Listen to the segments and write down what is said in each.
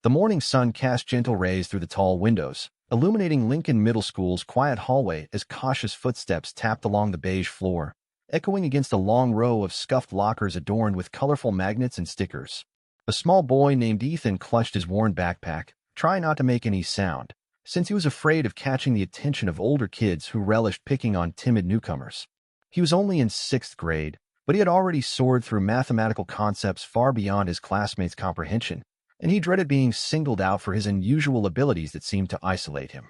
The morning sun cast gentle rays through the tall windows, illuminating Lincoln Middle School's quiet hallway as cautious footsteps tapped along the beige floor, echoing against a long row of scuffed lockers adorned with colorful magnets and stickers. A small boy named Ethan clutched his worn backpack, trying not to make any sound, since he was afraid of catching the attention of older kids who relished picking on timid newcomers. He was only in 6th grade, but he had already soared through mathematical concepts far beyond his classmates' comprehension, and he dreaded being singled out for his unusual abilities that seemed to isolate him.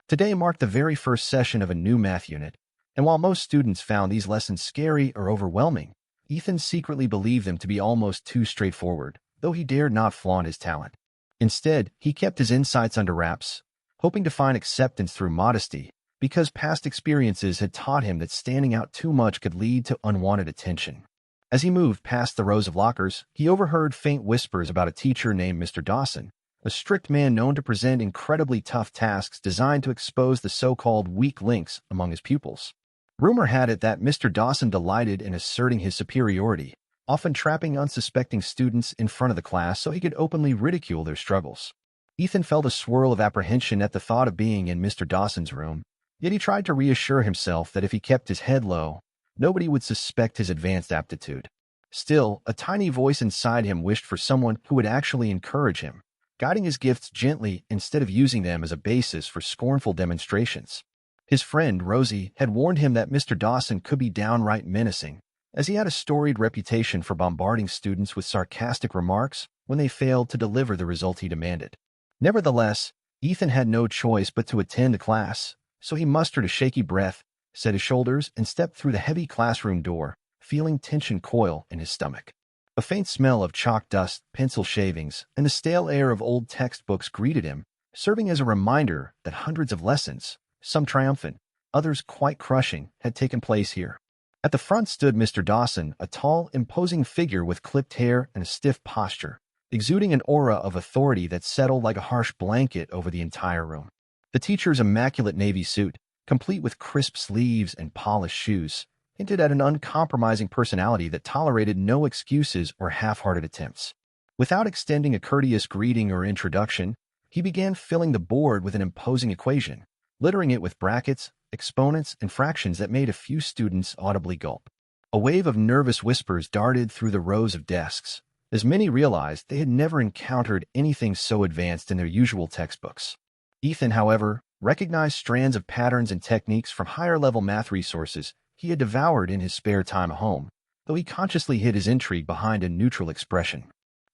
Today marked the very first session of a new math unit, and while most students found these lessons scary or overwhelming, Ethan secretly believed them to be almost too straightforward, though he dared not flaunt his talent. Instead, he kept his insights under wraps, hoping to find acceptance through modesty, because past experiences had taught him that standing out too much could lead to unwanted attention. As he moved past the rows of lockers, he overheard faint whispers about a teacher named Mr. Dawson, a strict man known to present incredibly tough tasks designed to expose the so-called weak links among his pupils. Rumor had it that Mr. Dawson delighted in asserting his superiority, often trapping unsuspecting students in front of the class so he could openly ridicule their struggles. Ethan felt a swirl of apprehension at the thought of being in Mr. Dawson's room, yet he tried to reassure himself that if he kept his head low, nobody would suspect his advanced aptitude. Still, a tiny voice inside him wished for someone who would actually encourage him, guiding his gifts gently instead of using them as a basis for scornful demonstrations. His friend, Rosie, had warned him that Mr. Dawson could be downright menacing, as he had a storied reputation for bombarding students with sarcastic remarks when they failed to deliver the result he demanded. Nevertheless, Ethan had no choice but to attend the class, so he mustered a shaky breath, set his shoulders, and stepped through the heavy classroom door, feeling tension coil in his stomach. A faint smell of chalk dust, pencil shavings, and the stale air of old textbooks greeted him, serving as a reminder that hundreds of lessons, some triumphant, others quite crushing, had taken place here. At the front stood Mr. Dawson, a tall, imposing figure with clipped hair and a stiff posture, exuding an aura of authority that settled like a harsh blanket over the entire room. The teacher's immaculate navy suit, complete with crisp sleeves and polished shoes, hinted at an uncompromising personality that tolerated no excuses or half-hearted attempts. Without extending a courteous greeting or introduction, he began filling the board with an imposing equation, littering it with brackets, exponents, and fractions that made a few students audibly gulp. A wave of nervous whispers darted through the rows of desks, as many realized they had never encountered anything so advanced in their usual textbooks. Ethan, however, recognized strands of patterns and techniques from higher-level math resources he had devoured in his spare time at home, though he consciously hid his intrigue behind a neutral expression.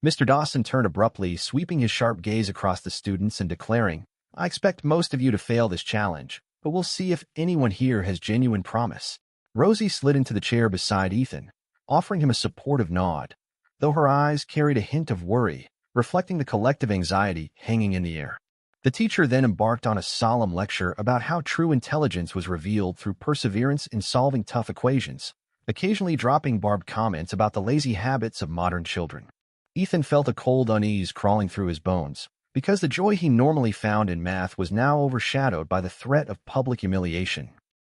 Mr. Dawson turned abruptly, sweeping his sharp gaze across the students and declaring, "I expect most of you to fail this challenge, but we'll see if anyone here has genuine promise." Rosie slid into the chair beside Ethan, offering him a supportive nod, though her eyes carried a hint of worry, reflecting the collective anxiety hanging in the air. The teacher then embarked on a solemn lecture about how true intelligence was revealed through perseverance in solving tough equations, occasionally dropping barbed comments about the lazy habits of modern children. Ethan felt a cold unease crawling through his bones, because the joy he normally found in math was now overshadowed by the threat of public humiliation.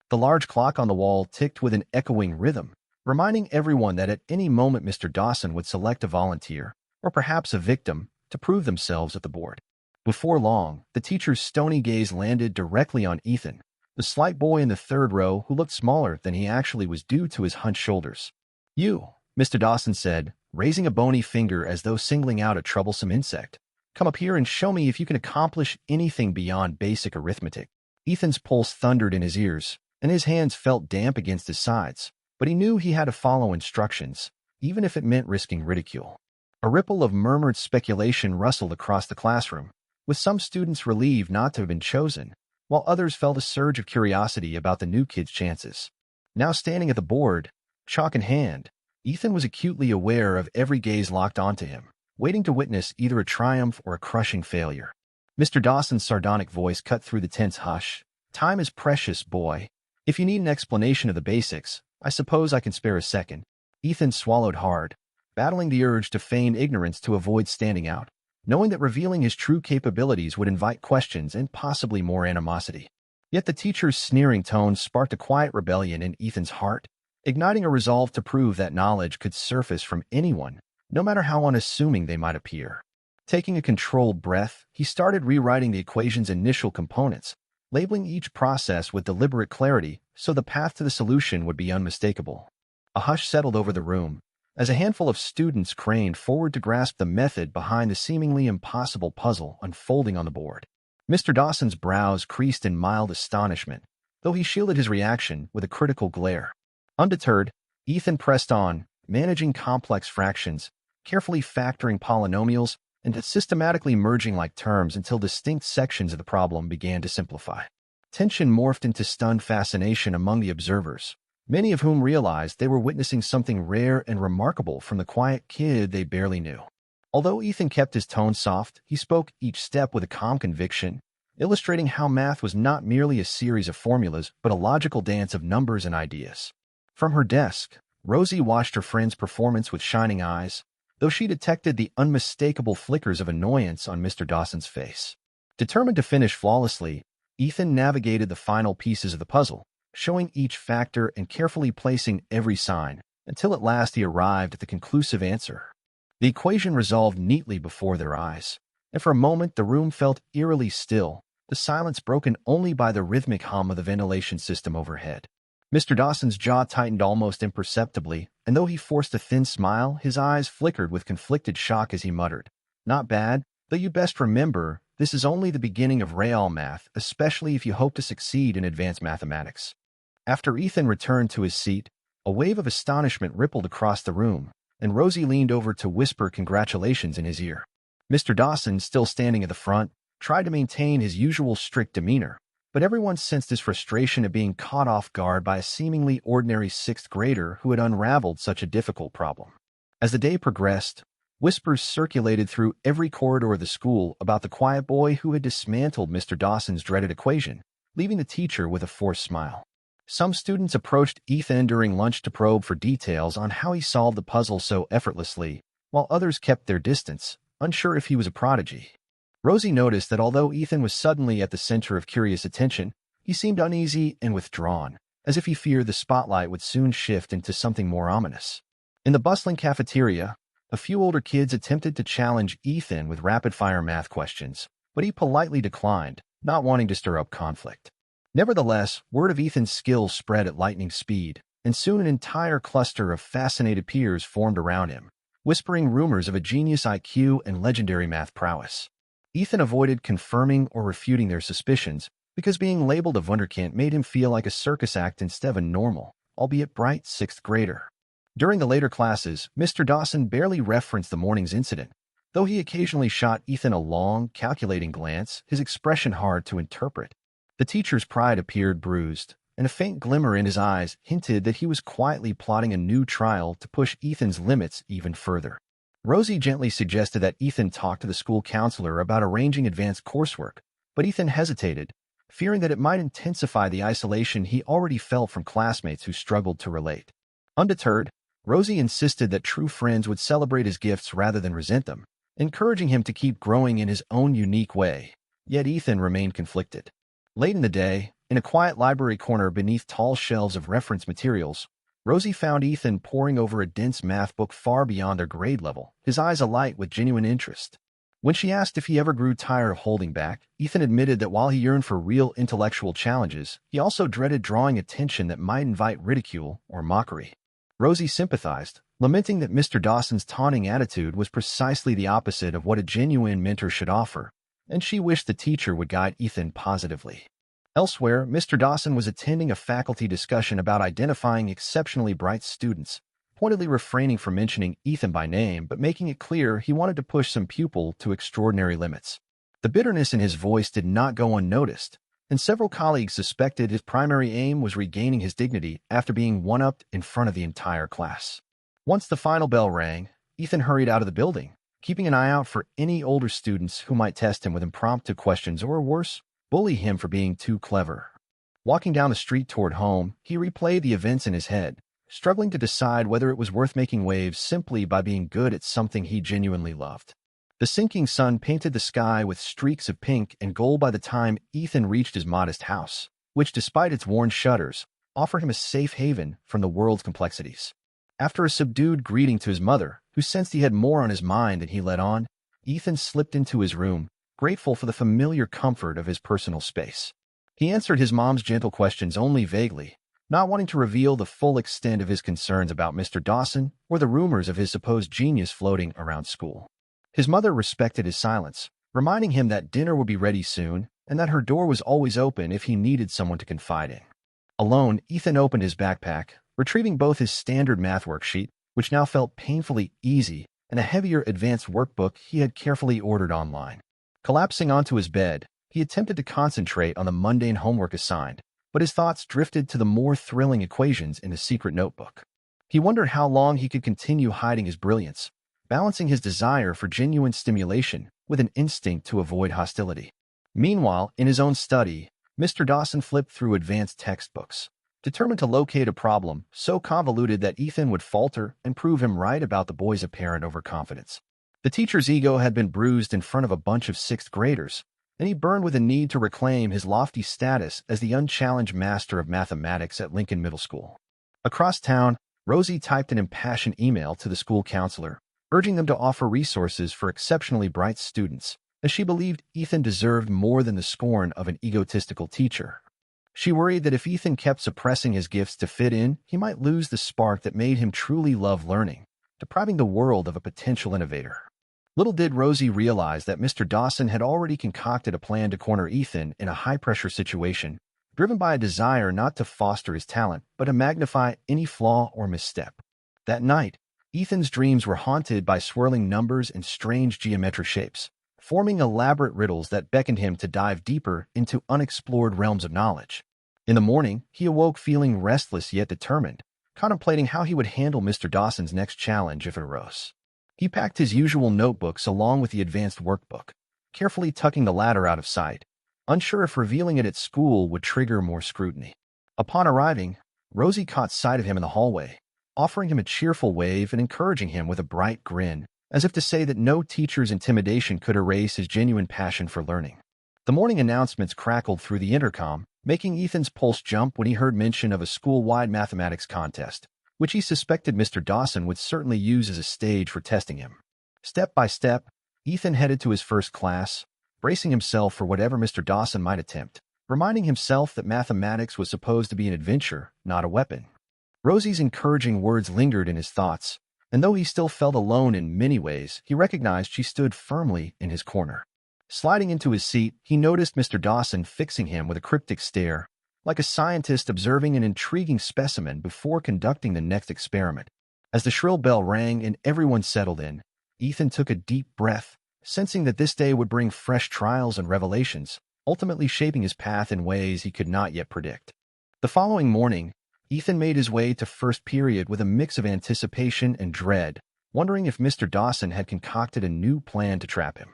The large clock on the wall ticked with an echoing rhythm, reminding everyone that at any moment Mr. Dawson would select a volunteer, or perhaps a victim, to prove themselves at the board. Before long, the teacher's stony gaze landed directly on Ethan, the slight boy in the third row who looked smaller than he actually was due to his hunched shoulders. "You," Mr. Dawson said, raising a bony finger as though singling out a troublesome insect. "Come up here and show me if you can accomplish anything beyond basic arithmetic." Ethan's pulse thundered in his ears, and his hands felt damp against his sides, but he knew he had to follow instructions, even if it meant risking ridicule. A ripple of murmured speculation rustled across the classroom, with some students relieved not to have been chosen, while others felt a surge of curiosity about the new kid's chances. Now standing at the board, chalk in hand, Ethan was acutely aware of every gaze locked onto him, waiting to witness either a triumph or a crushing failure. Mr. Dawson's sardonic voice cut through the tense hush. "Time is precious, boy. If you need an explanation of the basics, I suppose I can spare a second." Ethan swallowed hard, battling the urge to feign ignorance to avoid standing out, knowing that revealing his true capabilities would invite questions and possibly more animosity. Yet the teacher's sneering tone sparked a quiet rebellion in Ethan's heart, igniting a resolve to prove that knowledge could surface from anyone, no matter how unassuming they might appear. Taking a controlled breath, he started rewriting the equation's initial components, labeling each process with deliberate clarity so the path to the solution would be unmistakable. A hush settled over the room as a handful of students craned forward to grasp the method behind the seemingly impossible puzzle unfolding on the board. Mr. Dawson's brows creased in mild astonishment, though he shielded his reaction with a critical glare. Undeterred, Ethan pressed on, managing complex fractions, carefully factoring polynomials, and systematically merging like terms until distinct sections of the problem began to simplify. Tension morphed into stunned fascination among the observers, many of whom realized they were witnessing something rare and remarkable from the quiet kid they barely knew. Although Ethan kept his tone soft, he spoke each step with a calm conviction, illustrating how math was not merely a series of formulas but a logical dance of numbers and ideas. From her desk, Rosie watched her friend's performance with shining eyes, though she detected the unmistakable flickers of annoyance on Mr. Dawson's face. Determined to finish flawlessly, Ethan navigated the final pieces of the puzzle, showing each factor and carefully placing every sign, until at last he arrived at the conclusive answer. The equation resolved neatly before their eyes, and for a moment the room felt eerily still, the silence broken only by the rhythmic hum of the ventilation system overhead. Mr. Dawson's jaw tightened almost imperceptibly, and though he forced a thin smile, his eyes flickered with conflicted shock as he muttered, "Not bad, though you best remember, this is only the beginning of real math, especially if you hope to succeed in advanced mathematics." After Ethan returned to his seat, a wave of astonishment rippled across the room, and Rosie leaned over to whisper congratulations in his ear. Mr. Dawson, still standing at the front, tried to maintain his usual strict demeanor, but everyone sensed his frustration at being caught off guard by a seemingly ordinary sixth grader who had unraveled such a difficult problem. As the day progressed, whispers circulated through every corridor of the school about the quiet boy who had dismantled Mr. Dawson's dreaded equation, leaving the teacher with a forced smile. Some students approached Ethan during lunch to probe for details on how he solved the puzzle so effortlessly, while others kept their distance, unsure if he was a prodigy. Rosie noticed that although Ethan was suddenly at the center of curious attention, he seemed uneasy and withdrawn, as if he feared the spotlight would soon shift into something more ominous. In the bustling cafeteria, a few older kids attempted to challenge Ethan with rapid-fire math questions, but he politely declined, not wanting to stir up conflict. Nevertheless, word of Ethan's skills spread at lightning speed, and soon an entire cluster of fascinated peers formed around him, whispering rumors of a genius IQ and legendary math prowess. Ethan avoided confirming or refuting their suspicions because being labeled a wunderkind made him feel like a circus act instead of a normal, albeit bright, sixth grader. During the later classes, Mr. Dawson barely referenced the morning's incident, though he occasionally shot Ethan a long, calculating glance, his expression hard to interpret. The teacher's pride appeared bruised, and a faint glimmer in his eyes hinted that he was quietly plotting a new trial to push Ethan's limits even further. Rosie gently suggested that Ethan talk to the school counselor about arranging advanced coursework, but Ethan hesitated, fearing that it might intensify the isolation he already felt from classmates who struggled to relate. Undeterred, Rosie insisted that true friends would celebrate his gifts rather than resent them, encouraging him to keep growing in his own unique way, yet Ethan remained conflicted. Late in the day, in a quiet library corner beneath tall shelves of reference materials, Rosie found Ethan poring over a dense math book far beyond their grade level, his eyes alight with genuine interest. When she asked if he ever grew tired of holding back, Ethan admitted that while he yearned for real intellectual challenges, he also dreaded drawing attention that might invite ridicule or mockery. Rosie sympathized, lamenting that Mr. Dawson's taunting attitude was precisely the opposite of what a genuine mentor should offer, and she wished the teacher would guide Ethan positively. Elsewhere, Mr. Dawson was attending a faculty discussion about identifying exceptionally bright students, pointedly refraining from mentioning Ethan by name but making it clear he wanted to push some pupil to extraordinary limits. The bitterness in his voice did not go unnoticed, and several colleagues suspected his primary aim was regaining his dignity after being one-upped in front of the entire class. Once the final bell rang, Ethan hurried out of the building, keeping an eye out for any older students who might test him with impromptu questions or, worse, bully him for being too clever. Walking down the street toward home, he replayed the events in his head, struggling to decide whether it was worth making waves simply by being good at something he genuinely loved. The sinking sun painted the sky with streaks of pink and gold by the time Ethan reached his modest house, which, despite its worn shutters, offered him a safe haven from the world's complexities. After a subdued greeting to his mother, who sensed he had more on his mind than he let on, Ethan slipped into his room, grateful for the familiar comfort of his personal space. He answered his mom's gentle questions only vaguely, not wanting to reveal the full extent of his concerns about Mr. Dawson or the rumors of his supposed genius floating around school. His mother respected his silence, reminding him that dinner would be ready soon and that her door was always open if he needed someone to confide in. Alone, Ethan opened his backpack, retrieving both his standard math worksheet, which now felt painfully easy, and a heavier advanced workbook he had carefully ordered online. Collapsing onto his bed, he attempted to concentrate on the mundane homework assigned, but his thoughts drifted to the more thrilling equations in the secret notebook. He wondered how long he could continue hiding his brilliance, balancing his desire for genuine stimulation with an instinct to avoid hostility. Meanwhile, in his own study, Mr. Dawson flipped through advanced textbooks, determined to locate a problem so convoluted that Ethan would falter and prove him right about the boy's apparent overconfidence. The teacher's ego had been bruised in front of a bunch of sixth graders, and he burned with a need to reclaim his lofty status as the unchallenged master of mathematics at Lincoln Middle School. Across town, Rosie typed an impassioned email to the school counselor, urging them to offer resources for exceptionally bright students, as she believed Ethan deserved more than the scorn of an egotistical teacher. She worried that if Ethan kept suppressing his gifts to fit in, he might lose the spark that made him truly love learning, depriving the world of a potential innovator. Little did Rosie realize that Mr. Dawson had already concocted a plan to corner Ethan in a high-pressure situation, driven by a desire not to foster his talent, but to magnify any flaw or misstep. That night, Ethan's dreams were haunted by swirling numbers and strange geometric shapes, forming elaborate riddles that beckoned him to dive deeper into unexplored realms of knowledge. In the morning, he awoke feeling restless yet determined, contemplating how he would handle Mr. Dawson's next challenge if it arose. He packed his usual notebooks along with the advanced workbook, carefully tucking the latter out of sight, unsure if revealing it at school would trigger more scrutiny. Upon arriving, Rosie caught sight of him in the hallway, offering him a cheerful wave and encouraging him with a bright grin, as if to say that no teacher's intimidation could erase his genuine passion for learning. The morning announcements crackled through the intercom, making Ethan's pulse jump when he heard mention of a school-wide mathematics contest, which he suspected Mr. Dawson would certainly use as a stage for testing him. Step by step, Ethan headed to his first class, bracing himself for whatever Mr. Dawson might attempt, reminding himself that mathematics was supposed to be an adventure, not a weapon. Rosie's encouraging words lingered in his thoughts, and though he still felt alone in many ways, he recognized she stood firmly in his corner. Sliding into his seat, he noticed Mr. Dawson fixing him with a cryptic stare, like a scientist observing an intriguing specimen before conducting the next experiment. As the shrill bell rang and everyone settled in, Ethan took a deep breath, sensing that this day would bring fresh trials and revelations, ultimately shaping his path in ways he could not yet predict. The following morning, Ethan made his way to first period with a mix of anticipation and dread, wondering if Mr. Dawson had concocted a new plan to trap him.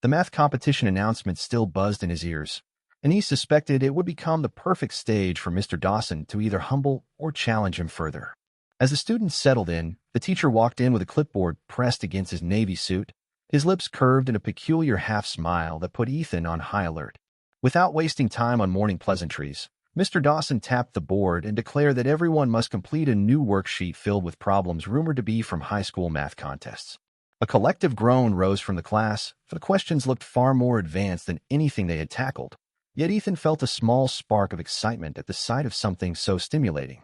The math competition announcement still buzzed in his ears, and he suspected it would become the perfect stage for Mr. Dawson to either humble or challenge him further. As the students settled in, the teacher walked in with a clipboard pressed against his navy suit, his lips curved in a peculiar half-smile that put Ethan on high alert. Without wasting time on morning pleasantries, Mr. Dawson tapped the board and declared that everyone must complete a new worksheet filled with problems rumored to be from high school math contests. A collective groan rose from the class, for the questions looked far more advanced than anything they had tackled. Yet Ethan felt a small spark of excitement at the sight of something so stimulating.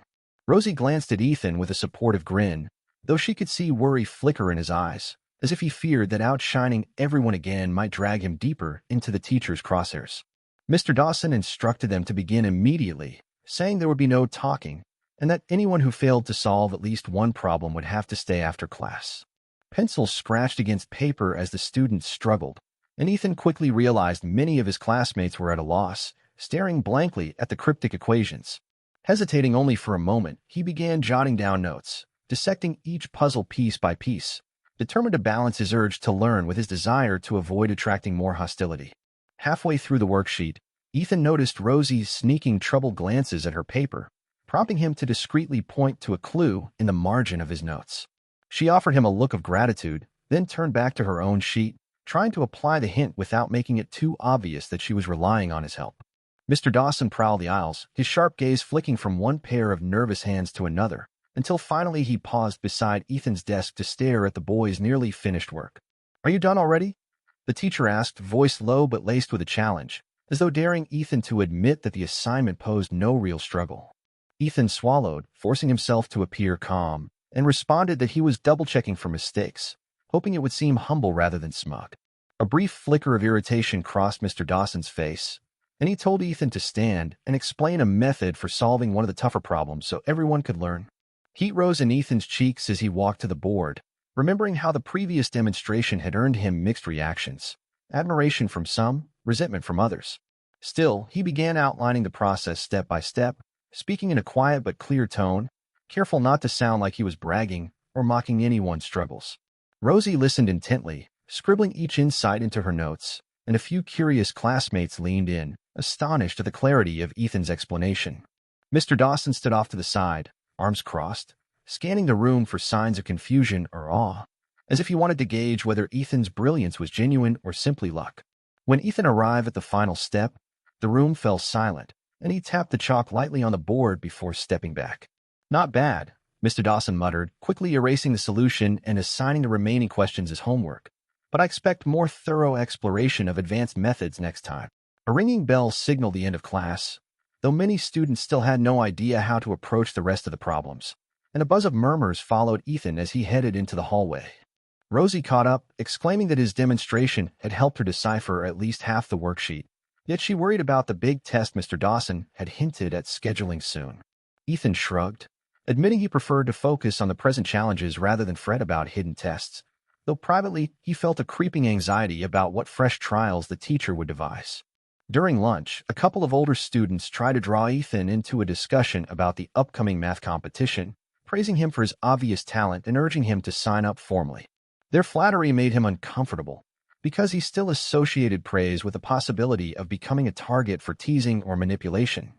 Rosie glanced at Ethan with a supportive grin, though she could see worry flicker in his eyes, as if he feared that outshining everyone again might drag him deeper into the teacher's crosshairs. Mr. Dawson instructed them to begin immediately, saying there would be no talking, and that anyone who failed to solve at least one problem would have to stay after class. Pencils scratched against paper as the students struggled, and Ethan quickly realized many of his classmates were at a loss, staring blankly at the cryptic equations. Hesitating only for a moment, he began jotting down notes, dissecting each puzzle piece by piece, determined to balance his urge to learn with his desire to avoid attracting more hostility. Halfway through the worksheet, Ethan noticed Rosie's sneaking troubled glances at her paper, prompting him to discreetly point to a clue in the margin of his notes. She offered him a look of gratitude, then turned back to her own sheet, trying to apply the hint without making it too obvious that she was relying on his help. Mr. Dawson prowled the aisles, his sharp gaze flicking from one pair of nervous hands to another, until finally he paused beside Ethan's desk to stare at the boy's nearly finished work. "Are you done already?" The teacher asked, voice low but laced with a challenge, as though daring Ethan to admit that the assignment posed no real struggle. Ethan swallowed, forcing himself to appear calm, and responded that he was double-checking for mistakes, hoping it would seem humble rather than smug. A brief flicker of irritation crossed Mr. Dawson's face, and he told Ethan to stand and explain a method for solving one of the tougher problems so everyone could learn. Heat rose in Ethan's cheeks as he walked to the board, remembering how the previous demonstration had earned him mixed reactions, admiration from some, resentment from others. Still, he began outlining the process step by step, speaking in a quiet but clear tone, careful not to sound like he was bragging or mocking anyone's struggles. Rosie listened intently, scribbling each insight into her notes, and a few curious classmates leaned in, astonished at the clarity of Ethan's explanation. Mr. Dawson stood off to the side, arms crossed, scanning the room for signs of confusion or awe, as if he wanted to gauge whether Ethan's brilliance was genuine or simply luck. When Ethan arrived at the final step, the room fell silent, and he tapped the chalk lightly on the board before stepping back. Not bad, Mr. Dawson muttered, quickly erasing the solution and assigning the remaining questions as homework. But I expect more thorough exploration of advanced methods next time. A ringing bell signaled the end of class, though many students still had no idea how to approach the rest of the problems, and a buzz of murmurs followed Ethan as he headed into the hallway. Rosie caught up, exclaiming that his demonstration had helped her decipher at least half the worksheet, yet she worried about the big test Mr. Dawson had hinted at scheduling soon. Ethan shrugged, admitting he preferred to focus on the present challenges rather than fret about hidden tests, though privately he felt a creeping anxiety about what fresh trials the teacher would devise. During lunch, a couple of older students tried to draw Ethan into a discussion about the upcoming math competition, praising him for his obvious talent and urging him to sign up formally. Their flattery made him uncomfortable, because he still associated praise with the possibility of becoming a target for teasing or manipulation.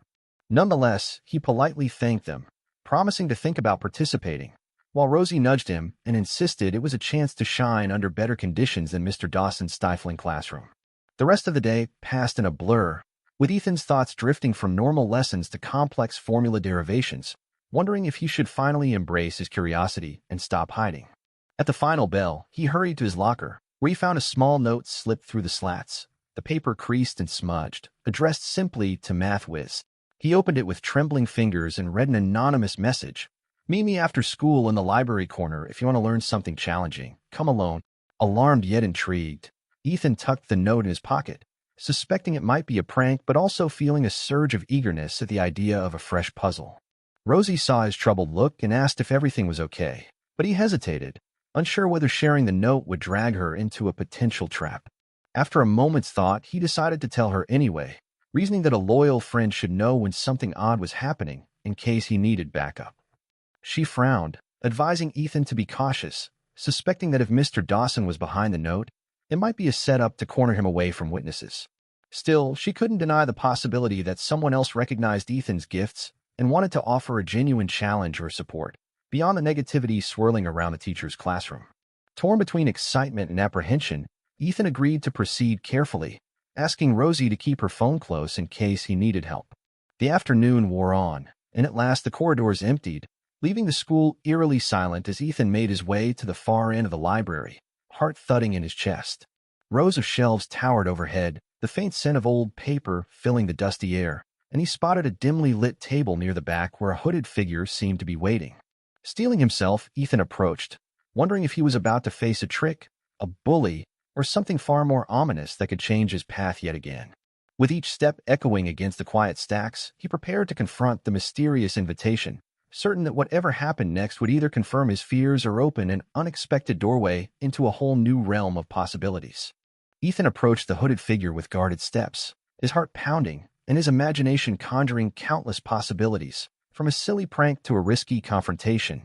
Nonetheless, he politely thanked them, promising to think about participating, while Rosie nudged him and insisted it was a chance to shine under better conditions than Mr. Dawson's stifling classroom. The rest of the day passed in a blur, with Ethan's thoughts drifting from normal lessons to complex formula derivations, wondering if he should finally embrace his curiosity and stop hiding. At the final bell, he hurried to his locker, where he found a small note slipped through the slats, the paper creased and smudged, addressed simply to Math Whiz. He opened it with trembling fingers and read an anonymous message. Meet me after school in the library corner if you want to learn something challenging. Come alone. Alarmed yet intrigued, Ethan tucked the note in his pocket, suspecting it might be a prank but also feeling a surge of eagerness at the idea of a fresh puzzle. Rosie saw his troubled look and asked if everything was okay, but he hesitated, unsure whether sharing the note would drag her into a potential trap. After a moment's thought, he decided to tell her anyway, reasoning that a loyal friend should know when something odd was happening in case he needed backup. She frowned, advising Ethan to be cautious, suspecting that if Mr. Dawson was behind the note, it might be a setup to corner him away from witnesses. Still, she couldn't deny the possibility that someone else recognized Ethan's gifts and wanted to offer a genuine challenge or support, beyond the negativity swirling around the teacher's classroom. Torn between excitement and apprehension, Ethan agreed to proceed carefully, asking Rosie to keep her phone close in case he needed help. The afternoon wore on, and at last the corridors emptied, leaving the school eerily silent as Ethan made his way to the far end of the library, heart thudding in his chest. Rows of shelves towered overhead, the faint scent of old paper filling the dusty air, and he spotted a dimly lit table near the back where a hooded figure seemed to be waiting. Steeling himself, Ethan approached, wondering if he was about to face a trick, a bully, or something far more ominous that could change his path yet again. With each step echoing against the quiet stacks, he prepared to confront the mysterious invitation, certain that whatever happened next would either confirm his fears or open an unexpected doorway into a whole new realm of possibilities. Ethan approached the hooded figure with guarded steps, his heart pounding and his imagination conjuring countless possibilities, from a silly prank to a risky confrontation.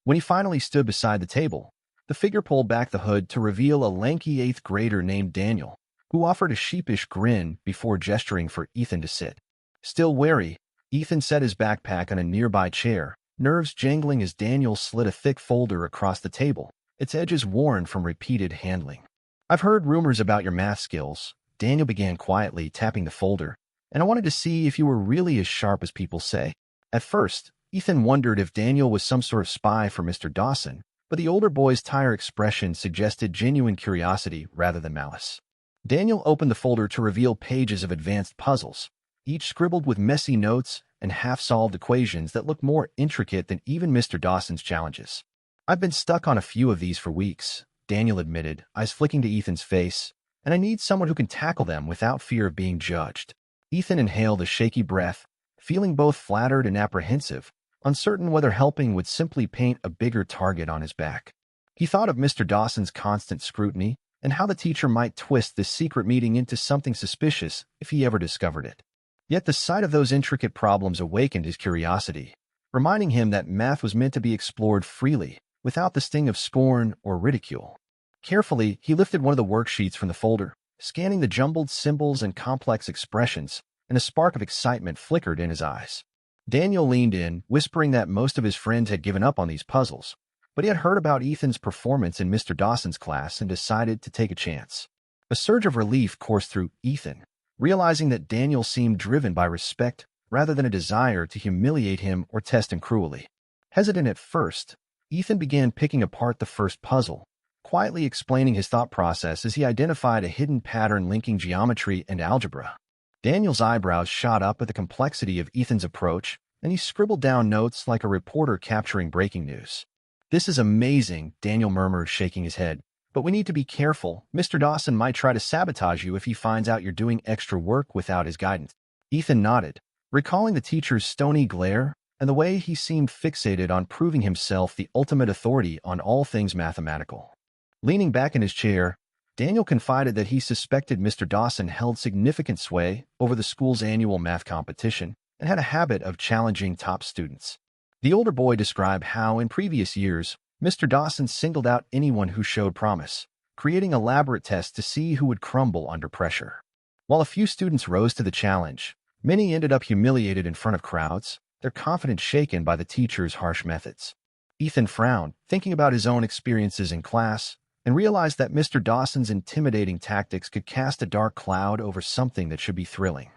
When he finally stood beside the table, the figure pulled back the hood to reveal a lanky eighth grader named Daniel, who offered a sheepish grin before gesturing for Ethan to sit. Still wary, Ethan set his backpack on a nearby chair, nerves jangling as Daniel slid a thick folder across the table, its edges worn from repeated handling. "I've heard rumors about your math skills," Daniel began quietly, tapping the folder, "and I wanted to see if you were really as sharp as people say." At first, Ethan wondered if Daniel was some sort of spy for Mr. Dawson, but the older boy's tired expression suggested genuine curiosity rather than malice. Daniel opened the folder to reveal pages of advanced puzzles, each scribbled with messy notes and half-solved equations that looked more intricate than even Mr. Dawson's challenges. "I've been stuck on a few of these for weeks," Daniel admitted, eyes flicking to Ethan's face, "and I need someone who can tackle them without fear of being judged." Ethan inhaled a shaky breath, feeling both flattered and apprehensive, uncertain whether helping would simply paint a bigger target on his back. He thought of Mr. Dawson's constant scrutiny and how the teacher might twist this secret meeting into something suspicious if he ever discovered it. Yet the sight of those intricate problems awakened his curiosity, reminding him that math was meant to be explored freely, without the sting of scorn or ridicule. Carefully, he lifted one of the worksheets from the folder, scanning the jumbled symbols and complex expressions, and a spark of excitement flickered in his eyes. Daniel leaned in, whispering that most of his friends had given up on these puzzles, but he had heard about Ethan's performance in Mr. Dawson's class and decided to take a chance. A surge of relief coursed through Ethan, realizing that Daniel seemed driven by respect rather than a desire to humiliate him or test him cruelly. Hesitant at first, Ethan began picking apart the first puzzle, quietly explaining his thought process as he identified a hidden pattern linking geometry and algebra. Daniel's eyebrows shot up at the complexity of Ethan's approach, and he scribbled down notes like a reporter capturing breaking news. "This is amazing," Daniel murmured, shaking his head. "But we need to be careful. Mr. Dawson might try to sabotage you if he finds out you're doing extra work without his guidance." Ethan nodded, recalling the teacher's stony glare and the way he seemed fixated on proving himself the ultimate authority on all things mathematical. Leaning back in his chair, Daniel confided that he suspected Mr. Dawson held significant sway over the school's annual math competition and had a habit of challenging top students. The older boy described how, in previous years, Mr. Dawson singled out anyone who showed promise, creating elaborate tests to see who would crumble under pressure. While a few students rose to the challenge, many ended up humiliated in front of crowds, their confidence shaken by the teacher's harsh methods. Ethan frowned, thinking about his own experiences in class, and realized that Mr. Dawson's intimidating tactics could cast a dark cloud over something that should be thrilling.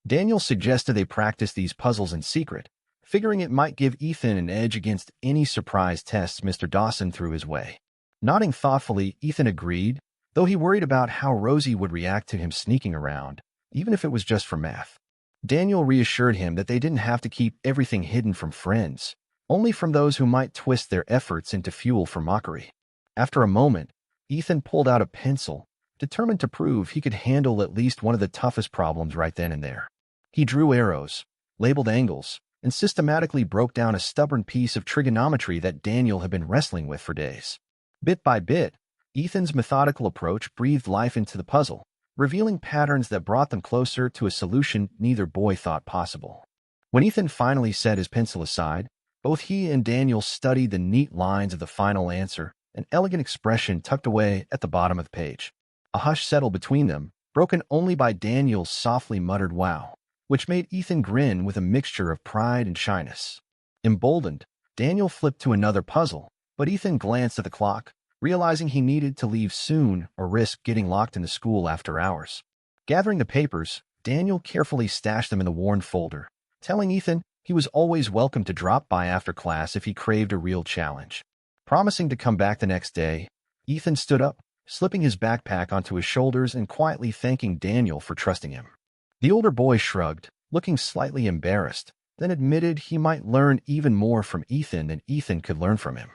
Daniel suggested they practice these puzzles in secret, figuring it might give Ethan an edge against any surprise tests Mr. Dawson threw his way. Nodding thoughtfully, Ethan agreed, though he worried about how Rosie would react to him sneaking around, even if it was just for math. Daniel reassured him that they didn't have to keep everything hidden from friends, only from those who might twist their efforts into fuel for mockery. After a moment, Ethan pulled out a pencil, determined to prove he could handle at least one of the toughest problems right then and there. He drew arrows, labeled angles, and systematically broke down a stubborn piece of trigonometry that Daniel had been wrestling with for days. Bit by bit, Ethan's methodical approach breathed life into the puzzle, revealing patterns that brought them closer to a solution neither boy thought possible. When Ethan finally set his pencil aside, both he and Daniel studied the neat lines of the final answer, an elegant expression tucked away at the bottom of the page. A hush settled between them, broken only by Daniel's softly muttered "wow," which made Ethan grin with a mixture of pride and shyness. Emboldened, Daniel flipped to another puzzle, but Ethan glanced at the clock, realizing he needed to leave soon or risk getting locked in the school after hours. Gathering the papers, Daniel carefully stashed them in the worn folder, telling Ethan he was always welcome to drop by after class if he craved a real challenge. Promising to come back the next day, Ethan stood up, slipping his backpack onto his shoulders and quietly thanking Daniel for trusting him. The older boy shrugged, looking slightly embarrassed, then admitted he might learn even more from Ethan than Ethan could learn from him.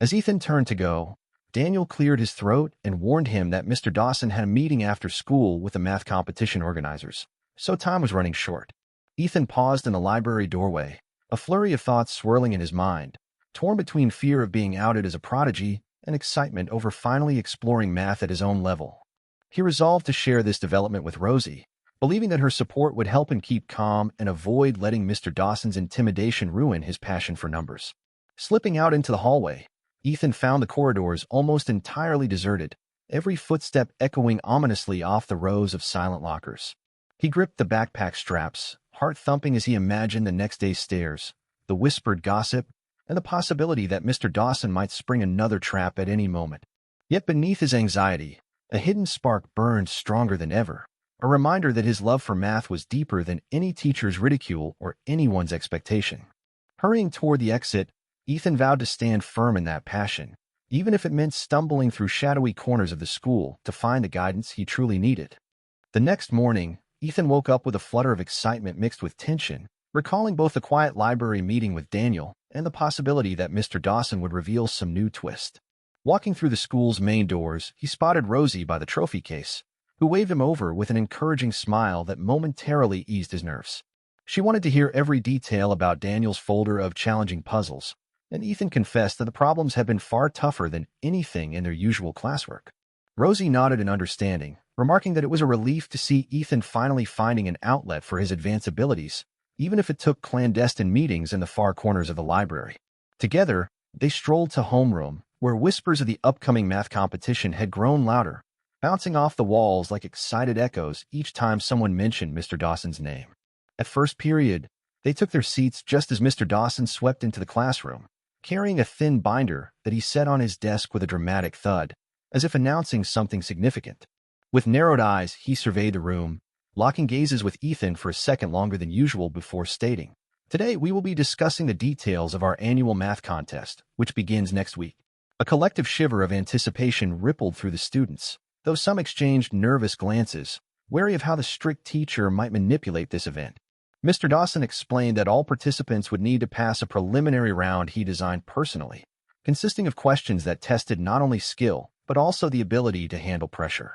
As Ethan turned to go, Daniel cleared his throat and warned him that Mr. Dawson had a meeting after school with the math competition organizers, so time was running short. Ethan paused in the library doorway, a flurry of thoughts swirling in his mind, torn between fear of being outed as a prodigy and excitement over finally exploring math at his own level. He resolved to share this development with Rosie, believing that her support would help him keep calm and avoid letting Mr. Dawson's intimidation ruin his passion for numbers. Slipping out into the hallway, Ethan found the corridors almost entirely deserted, every footstep echoing ominously off the rows of silent lockers. He gripped the backpack straps, heart thumping as he imagined the next day's stares, the whispered gossip, and the possibility that Mr. Dawson might spring another trap at any moment. Yet beneath his anxiety, a hidden spark burned stronger than ever, a reminder that his love for math was deeper than any teacher's ridicule or anyone's expectation. Hurrying toward the exit, Ethan vowed to stand firm in that passion, even if it meant stumbling through shadowy corners of the school to find the guidance he truly needed. The next morning, Ethan woke up with a flutter of excitement mixed with tension, recalling both the quiet library meeting with Daniel and the possibility that Mr. Dawson would reveal some new twist. Walking through the school's main doors, he spotted Rosie by the trophy case, who waved him over with an encouraging smile that momentarily eased his nerves. She wanted to hear every detail about Daniel's folder of challenging puzzles, and Ethan confessed that the problems had been far tougher than anything in their usual classwork. Rosie nodded in understanding, remarking that it was a relief to see Ethan finally finding an outlet for his advanced abilities, even if it took clandestine meetings in the far corners of the library. Together, they strolled to homeroom, where whispers of the upcoming math competition had grown louder, bouncing off the walls like excited echoes each time someone mentioned Mr. Dawson's name. At first period, they took their seats just as Mr. Dawson swept into the classroom, carrying a thin binder that he set on his desk with a dramatic thud, as if announcing something significant. With narrowed eyes, he surveyed the room, locking gazes with Ethan for a second longer than usual before stating, "Today we will be discussing the details of our annual math contest, which begins next week." A collective shiver of anticipation rippled through the students, though some exchanged nervous glances, wary of how the strict teacher might manipulate this event. Mr. Dawson explained that all participants would need to pass a preliminary round he designed personally, consisting of questions that tested not only skill, but also the ability to handle pressure.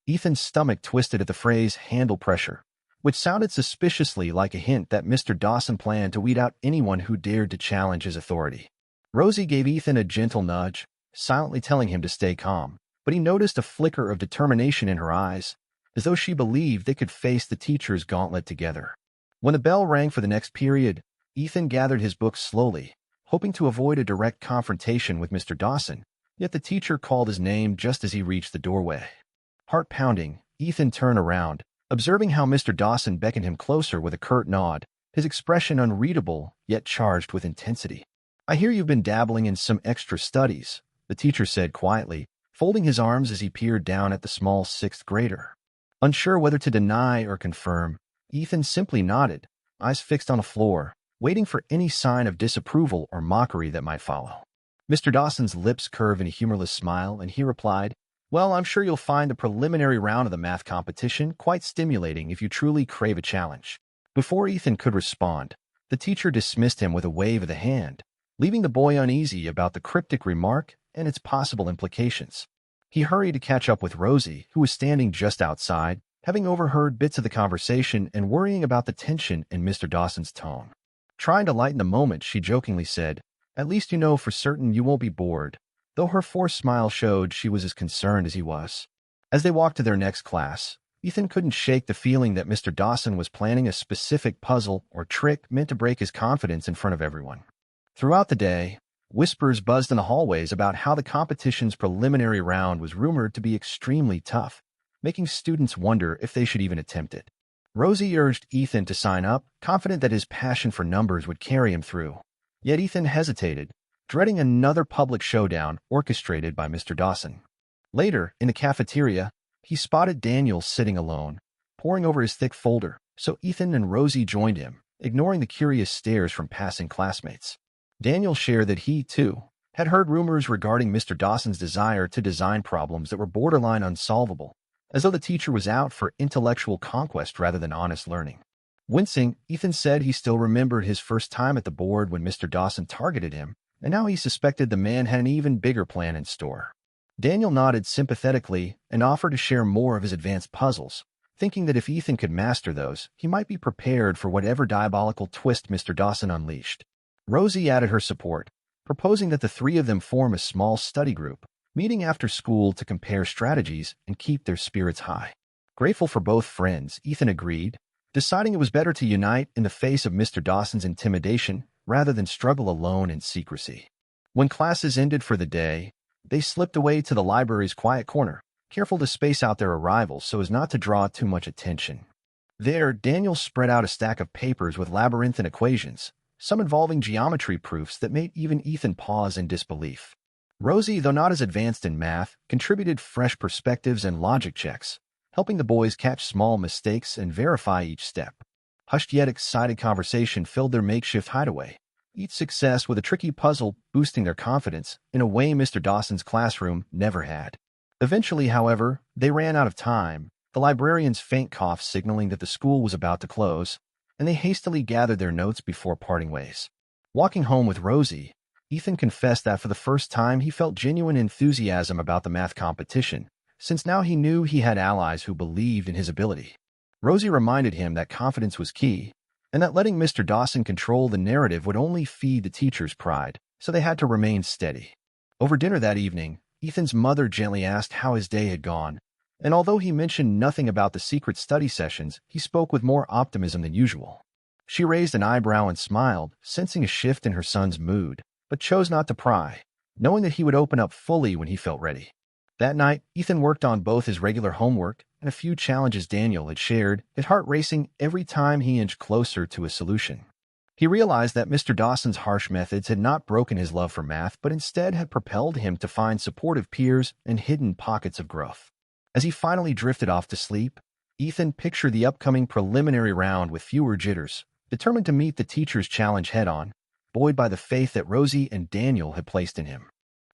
Ethan's stomach twisted at the phrase "handle pressure," which sounded suspiciously like a hint that Mr. Dawson planned to weed out anyone who dared to challenge his authority. Rosie gave Ethan a gentle nudge, silently telling him to stay calm, but he noticed a flicker of determination in her eyes, as though she believed they could face the teacher's gauntlet together. When the bell rang for the next period, Ethan gathered his books slowly, hoping to avoid a direct confrontation with Mr. Dawson, yet the teacher called his name just as he reached the doorway. Heart pounding, Ethan turned around, observing how Mr. Dawson beckoned him closer with a curt nod, his expression unreadable yet charged with intensity. "I hear you've been dabbling in some extra studies," the teacher said quietly, folding his arms as he peered down at the small sixth grader. Unsure whether to deny or confirm, Ethan simply nodded, eyes fixed on the floor, waiting for any sign of disapproval or mockery that might follow. Mr. Dawson's lips curved in a humorless smile, and he replied, "Well, I'm sure you'll find the preliminary round of the math competition quite stimulating if you truly crave a challenge." Before Ethan could respond, the teacher dismissed him with a wave of the hand, leaving the boy uneasy about the cryptic remark and its possible implications. He hurried to catch up with Rosie, who was standing just outside, having overheard bits of the conversation and worrying about the tension in Mr. Dawson's tone. Trying to lighten the moment, she jokingly said, "At least you know for certain you won't be bored," though her forced smile showed she was as concerned as he was. As they walked to their next class, Ethan couldn't shake the feeling that Mr. Dawson was planning a specific puzzle or trick meant to break his confidence in front of everyone. Throughout the day, whispers buzzed in the hallways about how the competition's preliminary round was rumored to be extremely tough, making students wonder if they should even attempt it. Rosie urged Ethan to sign up, confident that his passion for numbers would carry him through. Yet Ethan hesitated, dreading another public showdown orchestrated by Mr. Dawson. Later, in the cafeteria, he spotted Daniel sitting alone, poring over his thick folder, so Ethan and Rosie joined him, ignoring the curious stares from passing classmates. Daniel shared that he, too, had heard rumors regarding Mr. Dawson's desire to design problems that were borderline unsolvable, as though the teacher was out for intellectual conquest rather than honest learning. Wincing, Ethan said he still remembered his first time at the board when Mr. Dawson targeted him, and now he suspected the man had an even bigger plan in store. Daniel nodded sympathetically and offered to share more of his advanced puzzles, thinking that if Ethan could master those, he might be prepared for whatever diabolical twist Mr. Dawson unleashed. Rosie added her support, proposing that the three of them form a small study group, meeting after school to compare strategies and keep their spirits high. Grateful for both friends, Ethan agreed, deciding it was better to unite in the face of Mr. Dawson's intimidation rather than struggle alone in secrecy. When classes ended for the day, they slipped away to the library's quiet corner, careful to space out their arrivals so as not to draw too much attention. There, Daniel spread out a stack of papers with labyrinthine equations, some involving geometry proofs that made even Ethan pause in disbelief. Rosie, though not as advanced in math, contributed fresh perspectives and logic checks, helping the boys catch small mistakes and verify each step. Hushed yet excited conversation filled their makeshift hideaway, each success with a tricky puzzle boosting their confidence in a way Mr. Dawson's classroom never had. Eventually, however, they ran out of time, the librarian's faint cough signaling that the school was about to close, and they hastily gathered their notes before parting ways. Walking home with Rosie, Ethan confessed that for the first time he felt genuine enthusiasm about the math competition, since now he knew he had allies who believed in his ability. Rosie reminded him that confidence was key, and that letting Mr. Dawson control the narrative would only feed the teacher's pride, so they had to remain steady. Over dinner that evening, Ethan's mother gently asked how his day had gone, and although he mentioned nothing about the secret study sessions, he spoke with more optimism than usual. She raised an eyebrow and smiled, sensing a shift in her son's mood, but chose not to pry, knowing that he would open up fully when he felt ready. That night, Ethan worked on both his regular homework and a few challenges Daniel had shared, his heart racing every time he inched closer to a solution. He realized that Mr. Dawson's harsh methods had not broken his love for math, but instead had propelled him to find supportive peers and hidden pockets of growth. As he finally drifted off to sleep, Ethan pictured the upcoming preliminary round with fewer jitters, determined to meet the teacher's challenge head-on, buoyed by the faith that Rosie and Daniel had placed in him.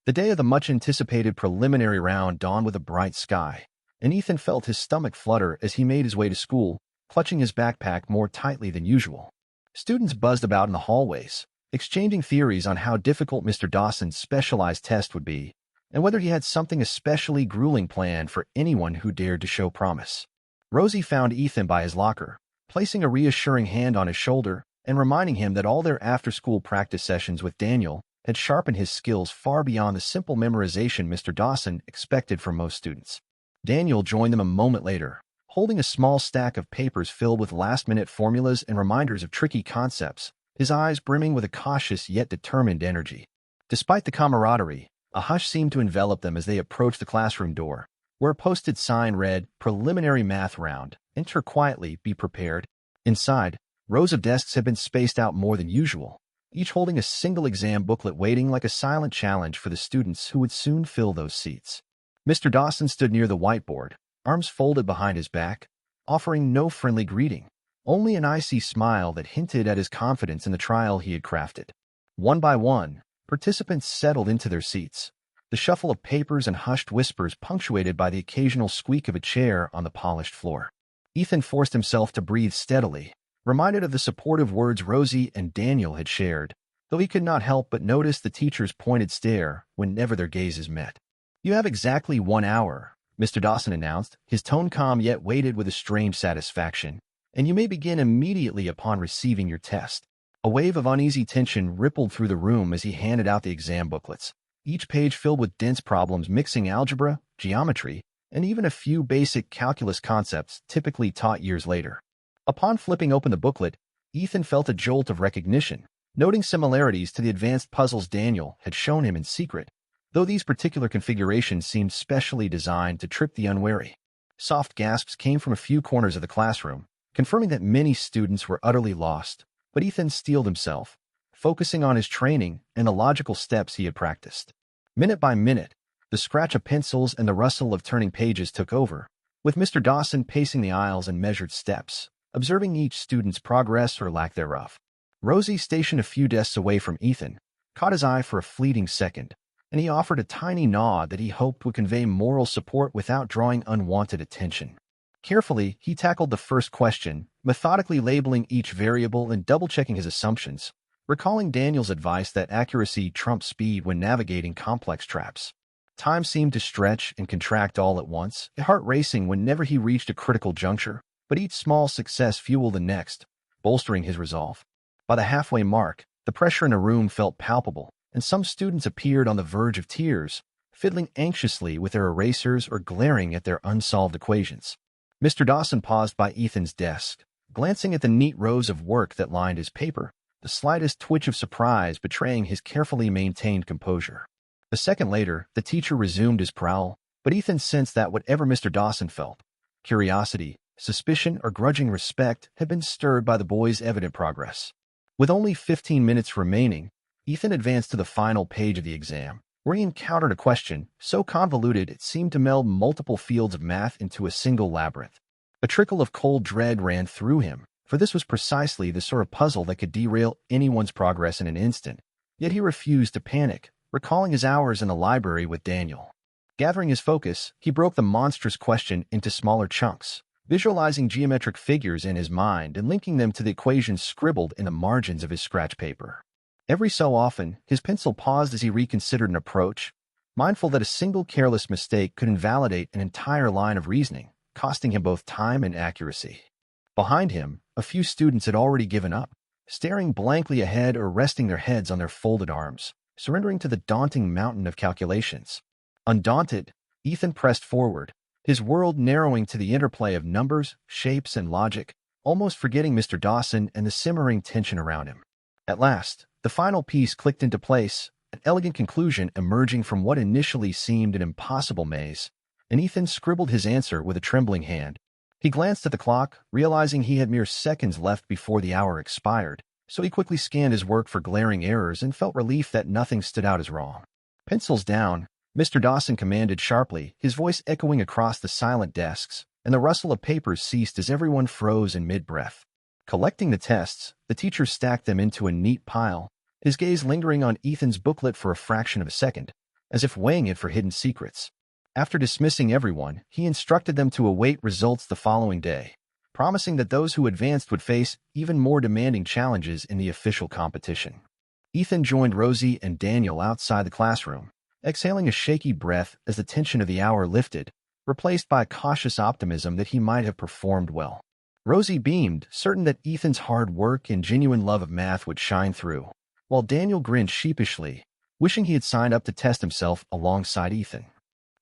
The day of the much-anticipated preliminary round dawned with a bright sky, and Ethan felt his stomach flutter as he made his way to school, clutching his backpack more tightly than usual. Students buzzed about in the hallways, exchanging theories on how difficult Mr. Dawson's specialized test would be, and whether he had something especially grueling planned for anyone who dared to show promise. Rosie found Ethan by his locker, placing a reassuring hand on his shoulder and reminding him that all their after-school practice sessions with Daniel had sharpened his skills far beyond the simple memorization Mr. Dawson expected from most students. Daniel joined them a moment later, holding a small stack of papers filled with last-minute formulas and reminders of tricky concepts, his eyes brimming with a cautious yet determined energy. Despite the camaraderie, a hush seemed to envelop them as they approached the classroom door, where a posted sign read, "Preliminary Math Round. Enter quietly, be prepared." Inside, rows of desks had been spaced out more than usual, each holding a single exam booklet waiting like a silent challenge for the students who would soon fill those seats. Mr. Dawson stood near the whiteboard, arms folded behind his back, offering no friendly greeting, only an icy smile that hinted at his confidence in the trial he had crafted. One by one, participants settled into their seats, the shuffle of papers and hushed whispers punctuated by the occasional squeak of a chair on the polished floor. Ethan forced himself to breathe steadily, reminded of the supportive words Rosie and Daniel had shared, though he could not help but notice the teacher's pointed stare whenever their gazes met. "You have exactly 1 hour," Mr. Dawson announced, his tone calm yet weighted with a strange satisfaction, "and you may begin immediately upon receiving your test." A wave of uneasy tension rippled through the room as he handed out the exam booklets, each page filled with dense problems mixing algebra, geometry, and even a few basic calculus concepts typically taught years later. Upon flipping open the booklet, Ethan felt a jolt of recognition, noting similarities to the advanced puzzles Daniel had shown him in secret, though these particular configurations seemed specially designed to trip the unwary. Soft gasps came from a few corners of the classroom, confirming that many students were utterly lost, but Ethan steeled himself, focusing on his training and the logical steps he had practiced. Minute by minute, the scratch of pencils and the rustle of turning pages took over, with Mr. Dawson pacing the aisles in measured steps, observing each student's progress or lack thereof. Rosie, stationed a few desks away from Ethan, caught his eye for a fleeting second, and he offered a tiny nod that he hoped would convey moral support without drawing unwanted attention. Carefully, he tackled the first question, methodically labeling each variable and double-checking his assumptions, recalling Daniel's advice that accuracy trumps speed when navigating complex traps. Time seemed to stretch and contract all at once, his heart racing whenever he reached a critical juncture, but each small success fueled the next, bolstering his resolve. By the halfway mark, the pressure in the room felt palpable, and some students appeared on the verge of tears, fiddling anxiously with their erasers or glaring at their unsolved equations. Mr. Dawson paused by Ethan's desk, glancing at the neat rows of work that lined his paper, the slightest twitch of surprise betraying his carefully maintained composure. A second later, the teacher resumed his prowl, but Ethan sensed that whatever Mr. Dawson felt, curiosity, suspicion, or grudging respect, had been stirred by the boy's evident progress. With only 15 minutes remaining, Ethan advanced to the final page of the exam, where he encountered a question so convoluted it seemed to meld multiple fields of math into a single labyrinth. A trickle of cold dread ran through him, for this was precisely the sort of puzzle that could derail anyone's progress in an instant. Yet he refused to panic, recalling his hours in the library with Daniel. Gathering his focus, he broke the monstrous question into smaller chunks, visualizing geometric figures in his mind and linking them to the equations scribbled in the margins of his scratch paper. Every so often, his pencil paused as he reconsidered an approach, mindful that a single careless mistake could invalidate an entire line of reasoning, costing him both time and accuracy. Behind him, a few students had already given up, staring blankly ahead or resting their heads on their folded arms, surrendering to the daunting mountain of calculations. Undaunted, Ethan pressed forward, his world narrowing to the interplay of numbers, shapes, and logic, almost forgetting Mr. Dawson and the simmering tension around him. At last, the final piece clicked into place, an elegant conclusion emerging from what initially seemed an impossible maze, and Ethan scribbled his answer with a trembling hand. He glanced at the clock, realizing he had mere seconds left before the hour expired, so he quickly scanned his work for glaring errors and felt relief that nothing stood out as wrong. "Pencils down," Mr. Dawson commanded sharply, his voice echoing across the silent desks, and the rustle of papers ceased as everyone froze in mid-breath. Collecting the tests, the teacher stacked them into a neat pile, his gaze lingering on Ethan's booklet for a fraction of a second, as if weighing it for hidden secrets. After dismissing everyone, he instructed them to await results the following day, promising that those who advanced would face even more demanding challenges in the official competition. Ethan joined Rosie and Daniel outside the classroom, exhaling a shaky breath as the tension of the hour lifted, replaced by a cautious optimism that he might have performed well. Rosie beamed, certain that Ethan's hard work and genuine love of math would shine through, while Daniel grinned sheepishly, wishing he had signed up to test himself alongside Ethan.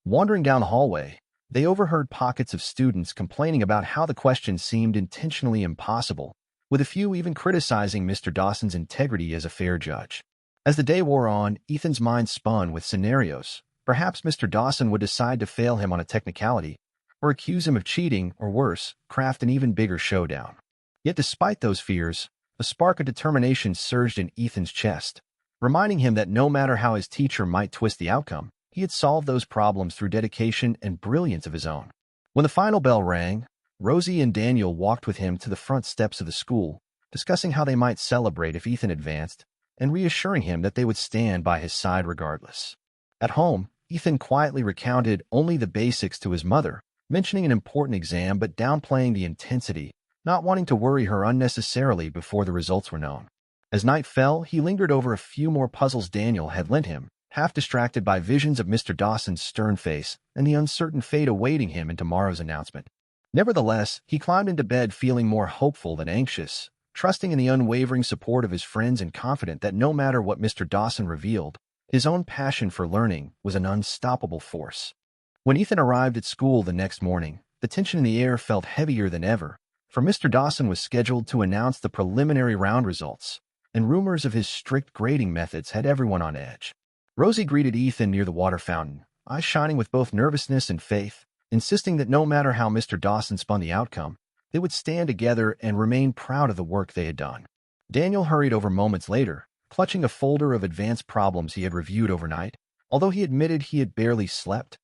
Wandering down the hallway, they overheard pockets of students complaining about how the questions seemed intentionally impossible, with a few even criticizing Mr. Dawson's integrity as a fair judge. As the day wore on, Ethan's mind spun with scenarios. Perhaps Mr. Dawson would decide to fail him on a technicality, or accuse him of cheating, or worse, craft an even bigger showdown. Yet despite those fears, a spark of determination surged in Ethan's chest, reminding him that no matter how his teacher might twist the outcome, he had solved those problems through dedication and brilliance of his own. When the final bell rang, Rosie and Daniel walked with him to the front steps of the school, discussing how they might celebrate if Ethan advanced, and reassuring him that they would stand by his side regardless. At home, Ethan quietly recounted only the basics to his mother, mentioning an important exam but downplaying the intensity, not wanting to worry her unnecessarily before the results were known. As night fell, he lingered over a few more puzzles Daniel had lent him, half distracted by visions of Mr. Dawson's stern face and the uncertain fate awaiting him in tomorrow's announcement. Nevertheless, he climbed into bed feeling more hopeful than anxious, trusting in the unwavering support of his friends and confident that no matter what Mr. Dawson revealed, his own passion for learning was an unstoppable force. When Ethan arrived at school the next morning, the tension in the air felt heavier than ever, for Mr. Dawson was scheduled to announce the preliminary round results, and rumors of his strict grading methods had everyone on edge. Rosie greeted Ethan near the water fountain, eyes shining with both nervousness and faith, insisting that no matter how Mr. Dawson spun the outcome, they would stand together and remain proud of the work they had done. Daniel hurried over moments later, clutching a folder of advanced problems he had reviewed overnight, although he admitted he had barely slept,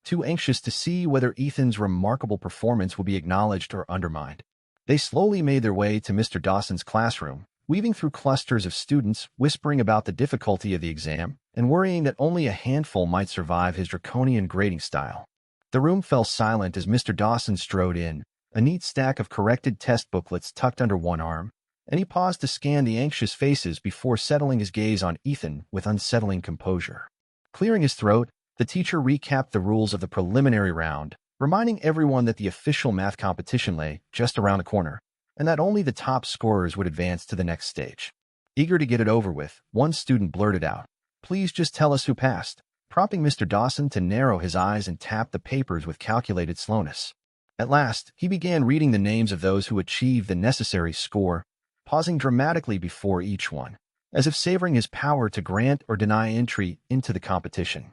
too anxious to see whether Ethan's remarkable performance would be acknowledged or undermined. They slowly made their way to Mr. Dawson's classroom, weaving through clusters of students whispering about the difficulty of the exam and worrying that only a handful might survive his draconian grading style. The room fell silent as Mr. Dawson strode in, a neat stack of corrected test booklets tucked under one arm, and he paused to scan the anxious faces before settling his gaze on Ethan with unsettling composure. Clearing his throat, the teacher recapped the rules of the preliminary round, reminding everyone that the official math competition lay just around the corner, and that only the top scorers would advance to the next stage. Eager to get it over with, one student blurted out, "Please just tell us who passed," prompting Mr. Dawson to narrow his eyes and tap the papers with calculated slowness. At last, he began reading the names of those who achieved the necessary score, pausing dramatically before each one, as if savoring his power to grant or deny entry into the competition.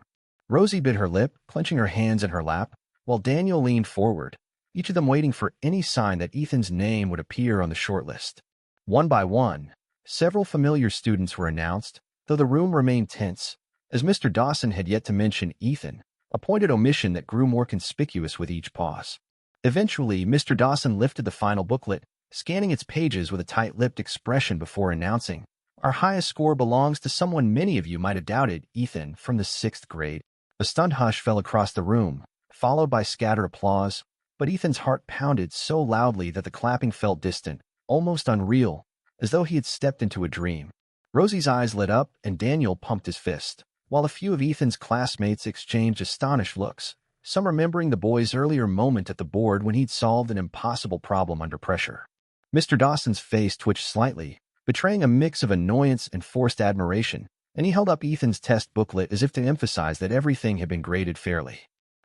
Rosie bit her lip, clenching her hands in her lap, while Daniel leaned forward, each of them waiting for any sign that Ethan's name would appear on the shortlist. One by one, several familiar students were announced, though the room remained tense, as Mr. Dawson had yet to mention Ethan, a pointed omission that grew more conspicuous with each pause. Eventually, Mr. Dawson lifted the final booklet, scanning its pages with a tight-lipped expression before announcing, "Our highest score belongs to someone many of you might have doubted, Ethan, from the 6th grade." A stunned hush fell across the room, followed by scattered applause, but Ethan's heart pounded so loudly that the clapping felt distant, almost unreal, as though he had stepped into a dream. Rosie's eyes lit up and Daniel pumped his fist, while a few of Ethan's classmates exchanged astonished looks, some remembering the boy's earlier moment at the board when he'd solved an impossible problem under pressure. Mr. Dawson's face twitched slightly, betraying a mix of annoyance and forced admiration, and he held up Ethan's test booklet as if to emphasize that everything had been graded fairly.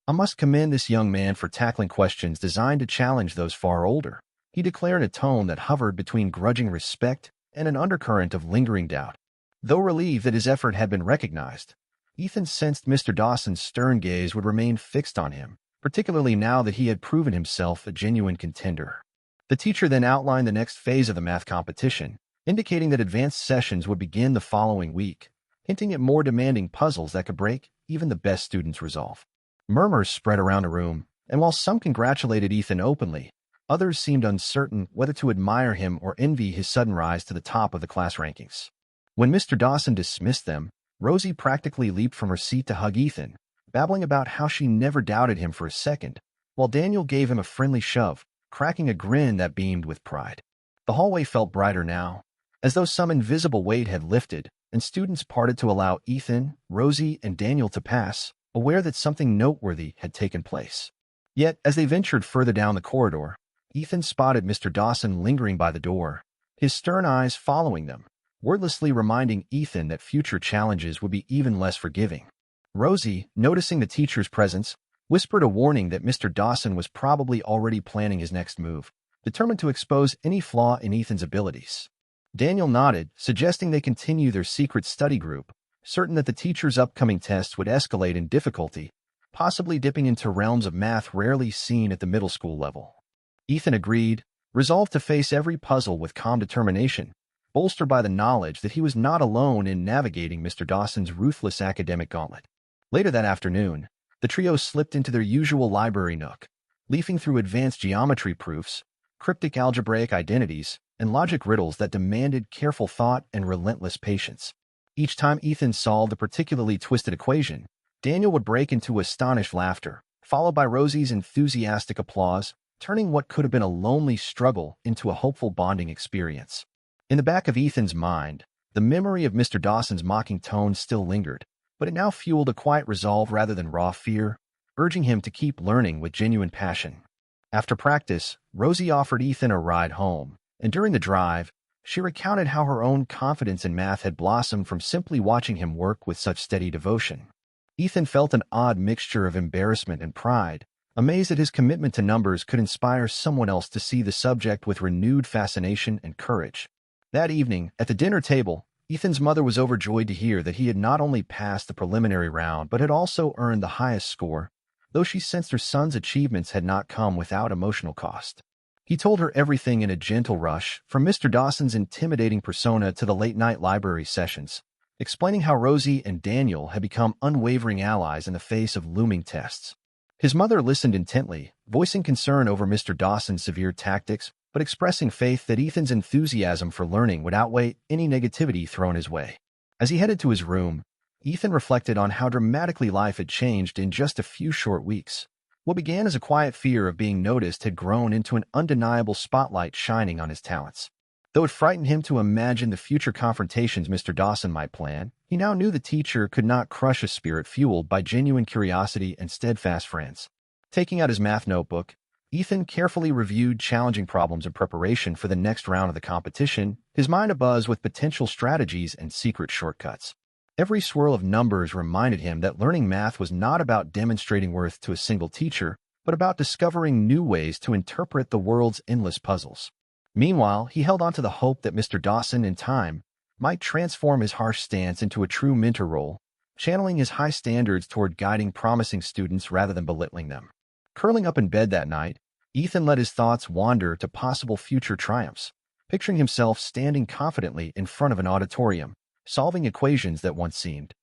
"I must commend this young man for tackling questions designed to challenge those far older," he declared in a tone that hovered between grudging respect and an undercurrent of lingering doubt. Though relieved that his effort had been recognized, Ethan sensed Mr. Dawson's stern gaze would remain fixed on him, particularly now that he had proven himself a genuine contender. The teacher then outlined the next phase of the math competition, indicating that advanced sessions would begin the following week, hinting at more demanding puzzles that could break even the best students' resolve. Murmurs spread around the room, and while some congratulated Ethan openly, others seemed uncertain whether to admire him or envy his sudden rise to the top of the class rankings. When Mr. Dawson dismissed them, Rosie practically leaped from her seat to hug Ethan, babbling about how she never doubted him for a second, while Daniel gave him a friendly shove, cracking a grin that beamed with pride. The hallway felt brighter now, as though some invisible weight had lifted, and students parted to allow Ethan, Rosie, and Daniel to pass, aware that something noteworthy had taken place. Yet, as they ventured further down the corridor, Ethan spotted Mr. Dawson lingering by the door, his stern eyes following them, wordlessly reminding Ethan that future challenges would be even less forgiving. Rosie, noticing the teacher's presence, whispered a warning that Mr. Dawson was probably already planning his next move, determined to expose any flaw in Ethan's abilities. Daniel nodded, suggesting they continue their secret study group, certain that the teacher's upcoming tests would escalate in difficulty, possibly dipping into realms of math rarely seen at the middle school level. Ethan agreed, resolved to face every puzzle with calm determination, bolstered by the knowledge that he was not alone in navigating Mr. Dawson's ruthless academic gauntlet. Later that afternoon, the trio slipped into their usual library nook, leafing through advanced geometry proofs, cryptic algebraic identities, and logic riddles that demanded careful thought and relentless patience. Each time Ethan solved a particularly twisted equation, Daniel would break into astonished laughter, followed by Rosie's enthusiastic applause, turning what could have been a lonely struggle into a hopeful bonding experience. In the back of Ethan's mind, the memory of Mr. Dawson's mocking tone still lingered, but it now fueled a quiet resolve rather than raw fear, urging him to keep learning with genuine passion. After practice, Rosie offered Ethan a ride home, and during the drive, she recounted how her own confidence in math had blossomed from simply watching him work with such steady devotion. Ethan felt an odd mixture of embarrassment and pride, amazed that his commitment to numbers could inspire someone else to see the subject with renewed fascination and courage. That evening, at the dinner table, Ethan's mother was overjoyed to hear that he had not only passed the preliminary round but had also earned the highest score, though she sensed her son's achievements had not come without emotional cost. He told her everything in a gentle rush, from Mr. Dawson's intimidating persona to the late-night library sessions, explaining how Rosie and Daniel had become unwavering allies in the face of looming tests. His mother listened intently, voicing concern over Mr. Dawson's severe tactics, but expressing faith that Ethan's enthusiasm for learning would outweigh any negativity thrown his way. As he headed to his room, Ethan reflected on how dramatically life had changed in just a few short weeks. What began as a quiet fear of being noticed had grown into an undeniable spotlight shining on his talents. Though it frightened him to imagine the future confrontations Mr. Dawson might plan, he now knew the teacher could not crush a spirit fueled by genuine curiosity and steadfast friends. Taking out his math notebook, Ethan carefully reviewed challenging problems in preparation for the next round of the competition, his mind abuzz with potential strategies and secret shortcuts. Every swirl of numbers reminded him that learning math was not about demonstrating worth to a single teacher, but about discovering new ways to interpret the world's endless puzzles. Meanwhile, he held on to the hope that Mr. Dawson, in time, might transform his harsh stance into a true mentor role, channeling his high standards toward guiding promising students rather than belittling them. Curling up in bed that night, Ethan let his thoughts wander to possible future triumphs, picturing himself standing confidently in front of an auditorium, solving equations that once seemed